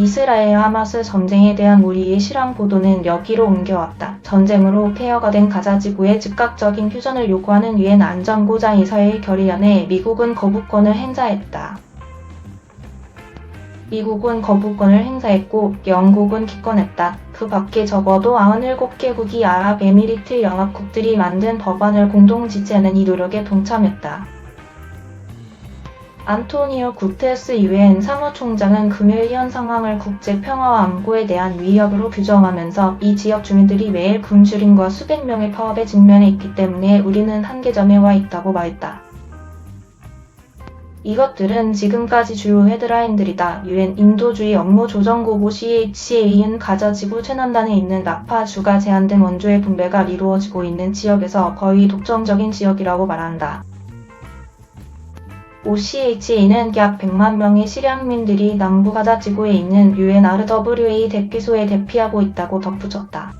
이스라엘 하마스 전쟁에 대한 우리의 실황 보도는 여기로 옮겨왔다. 전쟁으로 폐허가 된 가자 지구의 즉각적인 휴전을 요구하는 유엔 안전보장 이사회의 결의안에 미국은 거부권을 행사했다. 미국은 거부권을 행사했고 영국은 기권했다. 그 밖에 적어도 97개국이 아랍에미리트 연합국들이 만든 법안을 공동 지지하는 이 노력에 동참했다. 안토니오 구테르스 유엔 사무총장은 금요일 현 상황을 국제 평화와 안보에 대한 위협으로 규정하면서 이 지역 주민들이 매일 굶주림과 수백 명의 파업에 직면해 있기 때문에 우리는 한계점에 와 있다고 말했다. 이것들은 지금까지 주요 헤드라인들이다. 유엔 인도주의 업무조정국 OCHA는 가자 지구 최남단에 있는 라파주가 제한된 원조의 분배가 이루어지고 있는 지역에서 거의 독점적인 지역이라고 말한다. OCHA는 약 100만 명의 시리아민들이 남부 가자 지구에 있는 UNRWA 대피소에 대피하고 있다고 덧붙였다.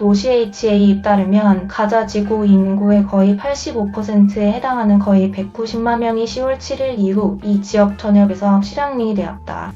OCHA에 따르면 가자 지구 인구의 거의 85%에 해당하는 거의 190만 명이 10월 7일 이후 이 지역 전역에서 실향민이 되었다.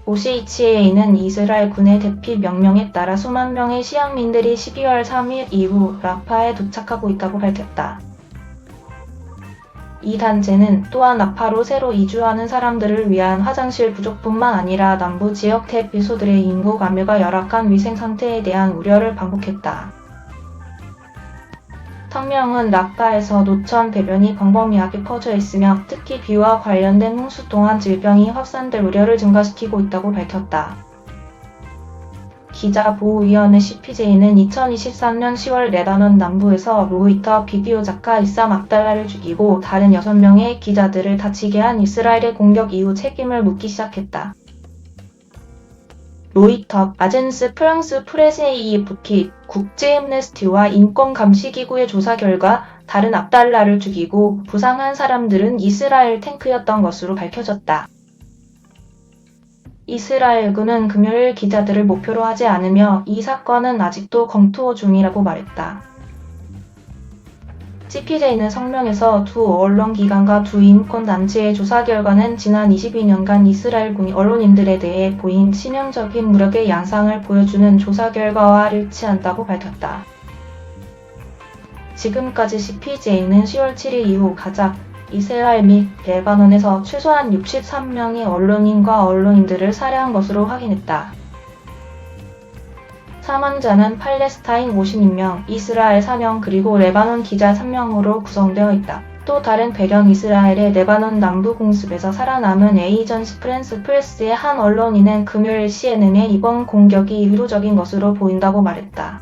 OCHA는 이스라엘 군의 대피 명령에 따라 수만 명의 시향민들이 12월 3일 이후 라파에 도착하고 있다고 밝혔다. 이 단체는 또한 라파로 새로 이주하는 사람들을 위한 화장실 부족뿐만 아니라 남부 지역 대피소들의 인구 감염과 열악한 위생 상태에 대한 우려를 반복했다. 성명은 라파에서 노천 배변이 광범위하게 퍼져 있으며 특히 비와 관련된 홍수 또한 질병이 확산될 우려를 증가시키고 있다고 밝혔다. 기자보호위원회 CPJ는 2023년 10월 레바논 남부에서 로이터 비디오 작가 이삼 압달라를 죽이고 다른 6명의 기자들을 다치게 한 이스라엘의 공격 이후 책임을 묻기 시작했다. 로이터, 아젠스 프랑스 프레세 AFP, 국제엠네스티와 인권감시기구의 조사 결과 다른 압달라를 죽이고 부상한 사람들은 이스라엘 탱크였던 것으로 밝혀졌다. 이스라엘군은 금요일 기자들을 목표로 하지 않으며 이 사건은 아직도 검토 중이라고 말했다. CPJ는 성명에서 두 언론기관과 두 인권단체의 조사 결과는 지난 22년간 이스라엘군이 언론인들에 대해 보인 치명적인 무력의 양상을 보여주는 조사 결과와 일치한다고 밝혔다. 지금까지 CPJ는 10월 7일 이후 가자, 이스라엘 및 레바논에서 최소한 63명의 언론인과 언론인들을 살해한 것으로 확인했다. 사망자는 팔레스타인 56명, 이스라엘 4명 그리고 레바논 기자 3명으로 구성되어 있다. 또 다른 배경 이스라엘의 레바논 남부 공습에서 살아남은 에이전시 프랜스 프레스의 한 언론인은 금요일 CNN에 이번 공격이 의도적인 것으로 보인다고 말했다.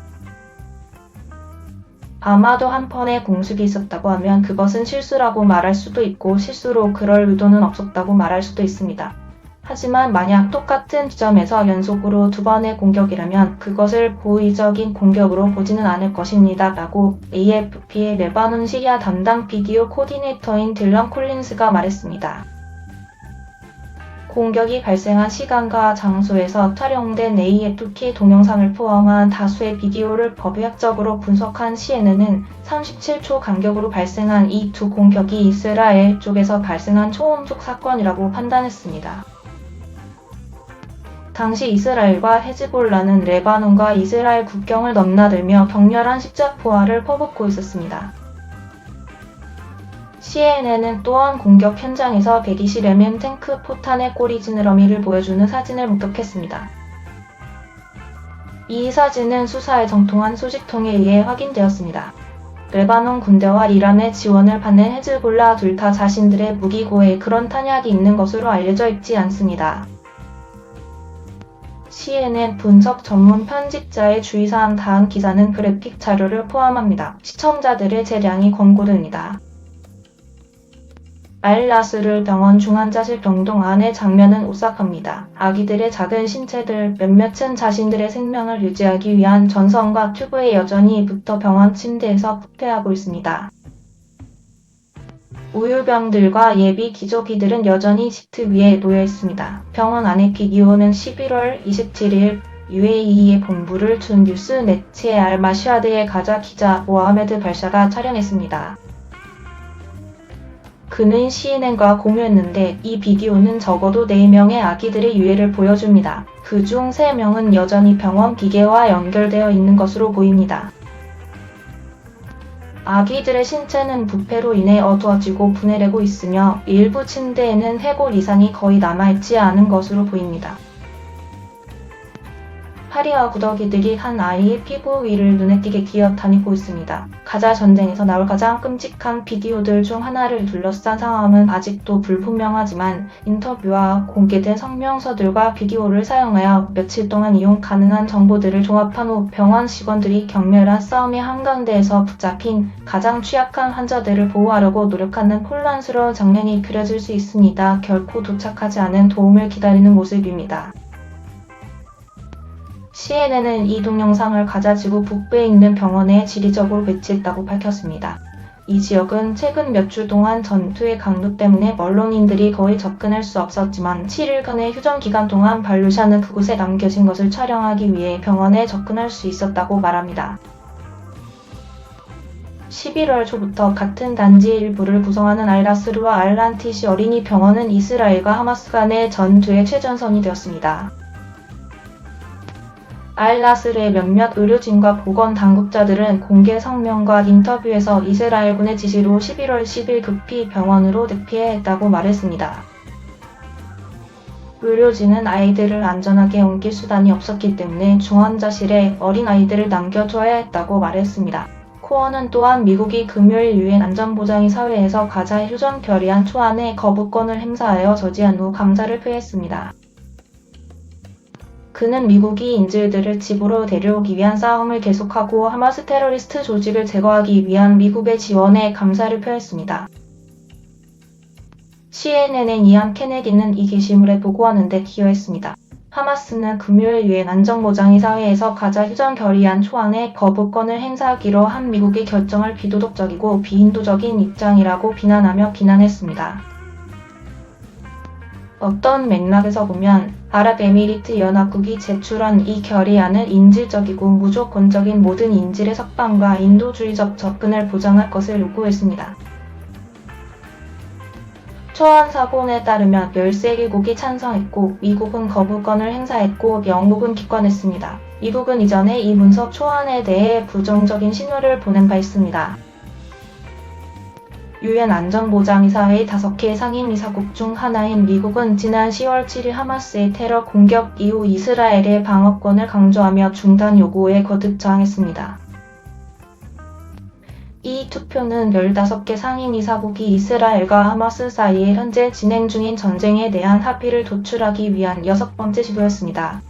아마도 한 번의 공습이 있었다고 하면 그것은 실수라고 말할 수도 있고 실수로 그럴 의도는 없었다고 말할 수도 있습니다. 하지만 만약 똑같은 지점에서 연속으로 두 번의 공격이라면 그것을 고의적인 공격으로 보지는 않을 것입니다. 라고 AFP의 레바논 시리아 담당 비디오 코디네이터인 딜런 콜린스가 말했습니다. 공격이 발생한 시간과 장소에서 촬영된 AFP 동영상을 포함한 다수의 비디오를 법의학적으로 분석한 CNN은 37초 간격으로 발생한 이 두 공격이 이스라엘 쪽에서 발생한 초음속 사건이라고 판단했습니다. 당시 이스라엘과 헤즈볼라는 레바논과 이스라엘 국경을 넘나들며 격렬한 십자포화를 퍼붓고 있었습니다. CNN은 또한 공격 현장에서 120mm 탱크 포탄의 꼬리 지느러미를 보여주는 사진을 목격했습니다. 이 사진은 수사에 정통한 소식통에 의해 확인되었습니다. 레바논 군대와 이란의 지원을 받는 헤즈볼라 둘 다 자신들의 무기고에 그런 탄약이 있는 것으로 알려져 있지 않습니다. CNN 분석 전문 편집자의 주의사항 다음 기사는 그래픽 자료를 포함합니다. 시청자들의 재량이 권고됩니다. 알라스르 병원 중환자실 병동 안의 장면은 오싹합니다. 아기들의 작은 신체들 몇몇은 자신들의 생명을 유지하기 위한 전선과 튜브에 여전히 붙어 병원 침대에서 부패하고 있습니다. 우유병들과 예비 기저귀들은 여전히 시트 위에 놓여 있습니다. 병원 안의 비디오는 11월 27일 UAE의 본부를 둔 뉴스네츠의 알마시아드의 가자 기자 모하메드 발샤가 촬영했습니다. 그는 CNN과 공유했는데 이 비디오는 적어도 4명의 아기들의 유해를 보여줍니다. 그중 3명은 여전히 병원 기계와 연결되어 있는 것으로 보입니다. 아기들의 신체는 부패로 인해 어두워지고 분해되고 있으며 일부 침대에는 해골 이상이 거의 남아있지 않은 것으로 보입니다. 파리와 구더기들이 한 아이의 피부 위를 눈에 띄게 기어다니고 있습니다. 가자 전쟁에서 나올 가장 끔찍한 비디오들 중 하나를 둘러싼 상황은 아직도 불분명하지만 인터뷰와 공개된 성명서들과 비디오를 사용하여 며칠 동안 이용 가능한 정보들을 종합한 후 병원 직원들이 격렬한 싸움의 한가운데에서 붙잡힌 가장 취약한 환자들을 보호하려고 노력하는 혼란스러운 장면이 그려질 수 있습니다. 결코 도착하지 않은 도움을 기다리는 모습입니다. CNN은 이 동영상을 가자지구 북부에 있는 병원에 지리적으로 배치했다고 밝혔습니다. 이 지역은 최근 몇 주 동안 전투의 강도 때문에 언론인들이 거의 접근할 수 없었지만 7일간의 휴전 기간 동안 발루샤는 그곳에 남겨진 것을 촬영하기 위해 병원에 접근할 수 있었다고 말합니다. 11월 초부터 같은 단지의 일부를 구성하는 알나스르와 알란티시 어린이 병원은 이스라엘과 하마스 간의 전투의 최전선이 되었습니다. 알나스르의 몇몇 의료진과 보건 당국자들은 공개 성명과 인터뷰에서 이스라엘군의 지시로 11월 10일 급히 병원으로 대피했다고 말했습니다. 의료진은 아이들을 안전하게 옮길 수단이 없었기 때문에 중환자실에 어린 아이들을 남겨둬야 했다고 말했습니다. 코어는 또한 미국이 금요일 유엔 안전보장이사회에서 가자의 휴전 결의안 초안에 거부권을 행사하여 저지한 후 감사를 표했습니다. 그는 미국이 인질들을 집으로 데려오기 위한 싸움을 계속하고 하마스 테러리스트 조직을 제거하기 위한 미국의 지원에 감사를 표했습니다. CNN의 이안 케네디는 이 게시물에 보고하는 데 기여했습니다. 하마스는 금요일 유엔 안전보장이사회에서 가자 휴전 결의안 초안에 거부권을 행사하기로 한 미국의 결정을 비도덕적이고 비인도적인 입장이라고 비난했습니다. 어떤 맥락에서 보면 아랍에미리트 연합국이 제출한 이 결의안은 인질적이고 무조건적인 모든 인질의 석방과 인도주의적 접근을 보장할 것을 요구했습니다. 초안 사본에 따르면 13개국이 찬성했고 미국은 거부권을 행사했고 영국은 기권했습니다. 미국은 이전에 이 문서 초안에 대해 부정적인 신호를 보낸 바 있습니다. 유엔 안전보장이사회의 5개 상임이사국 중 하나인 미국은 지난 10월 7일 하마스의 테러 공격 이후 이스라엘의 방어권을 강조하며 중단 요구에 거듭 저항했습니다. 이 투표는 15개 상임이사국이 이스라엘과 하마스 사이에 현재 진행 중인 전쟁에 대한 합의를 도출하기 위한 6번째 시도였습니다.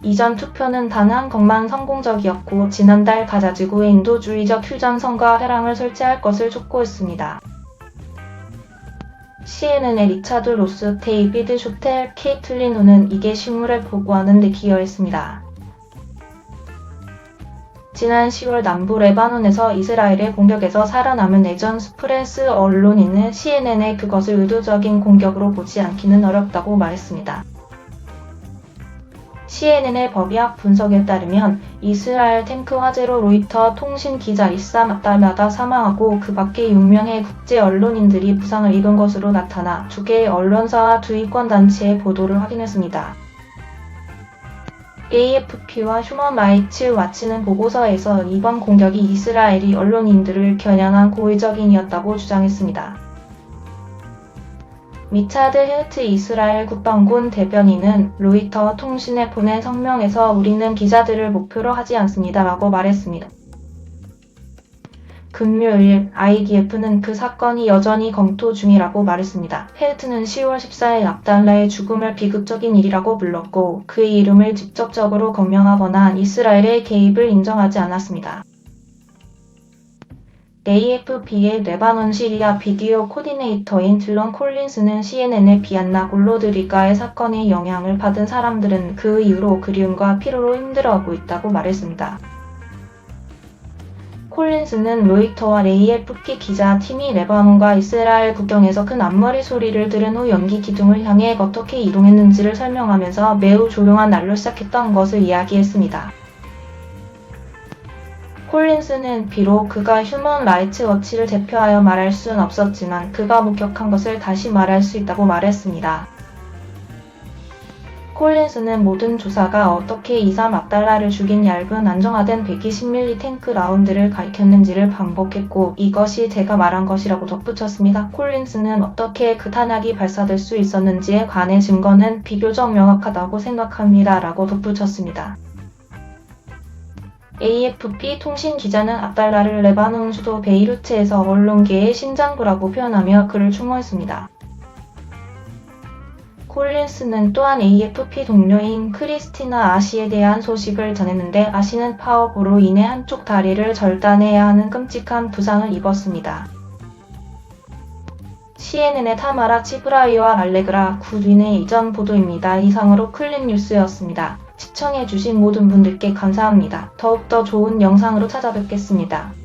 이전 투표는 단 한 것만 성공적이었고 지난달 가자지구에 인도주의적 휴전선과 회랑을 설치할 것을 촉구했습니다. CNN의 리차드 로스, 데이비드 쇼텔, 케이틀린 호는 이 게시물을 보고하는 데 기여했습니다. 지난 10월 남부 레바논에서 이스라엘의 공격에서 살아남은 에전스 프레스 언론인은 CNN의 그것을 의도적인 공격으로 보지 않기는 어렵다고 말했습니다. CNN의 법의학 분석에 따르면 이스라엘 탱크 화재로 로이터 통신 기자 이삼 아달마가 사망하고 그 밖에 6명의 국제 언론인들이 부상을 입은 것으로 나타나 두 개의 언론사와 두 이권단체의 보도를 확인했습니다. AFP와 휴먼 라이츠 와치는 보고서에서 이번 공격이 이스라엘이 언론인들을 겨냥한 고의적인이었다고 주장했습니다. 미차드 헬트 이스라엘 국방군 대변인은 로이터 통신에 보낸 성명에서 우리는 기자들을 목표로 하지 않습니다 라고 말했습니다. 금요일 IDF는 그 사건이 여전히 검토 중이라고 말했습니다. 헬트는 10월 14일 압달라의 죽음을 비극적인 일이라고 불렀고 그의 이름을 직접적으로 거명하거나 이스라엘의 개입을 인정하지 않았습니다. AFP의 레바논 시리아 비디오 코디네이터인 딜런 콜린스는 CNN의 비안나 골로드리가의 사건에 영향을 받은 사람들은 그 이후로 그리움과 피로로 힘들어하고 있다고 말했습니다. 콜린스는 로이터와 AFP 기자팀이 레바논과 이스라엘 국경에서 큰 앞머리 소리를 들은 후 연기 기둥을 향해 어떻게 이동했는지를 설명하면서 매우 조용한 날로 시작했던 것을 이야기했습니다. 콜린스는 비록 그가 휴먼 라이츠 워치를 대표하여 말할 순 없었지만 그가 목격한 것을 다시 말할 수 있다고 말했습니다. 콜린스는 모든 조사가 어떻게 23악달러를 죽인 얇은 안정화된 120mm 탱크 라운드를 가리켰는지를 반복했고 이것이 제가 말한 것이라고 덧붙였습니다. 콜린스는 어떻게 그 탄약이 발사될 수 있었는지에 관해 증거는 비교적 명확하다고 생각합니다. 라고 덧붙였습니다. AFP 통신 기자는 악달러를 레바논 수도 베이루트에서 언론계의 심장부라고 표현하며 그를 추모했습니다. 콜린스는 또한 AFP 동료인 크리스티나 아시에 대한 소식을 전했는데 아시는 파업으로 인해 한쪽 다리를 절단해야 하는 끔찍한 부상을 입었습니다. CNN의 타마라 치브라이와 알레그라 굿윈의 이전 보도입니다. 이상으로 클립뉴스였습니다. 시청해주신 모든 분들께 감사합니다. 더욱더 좋은 영상으로 찾아뵙겠습니다.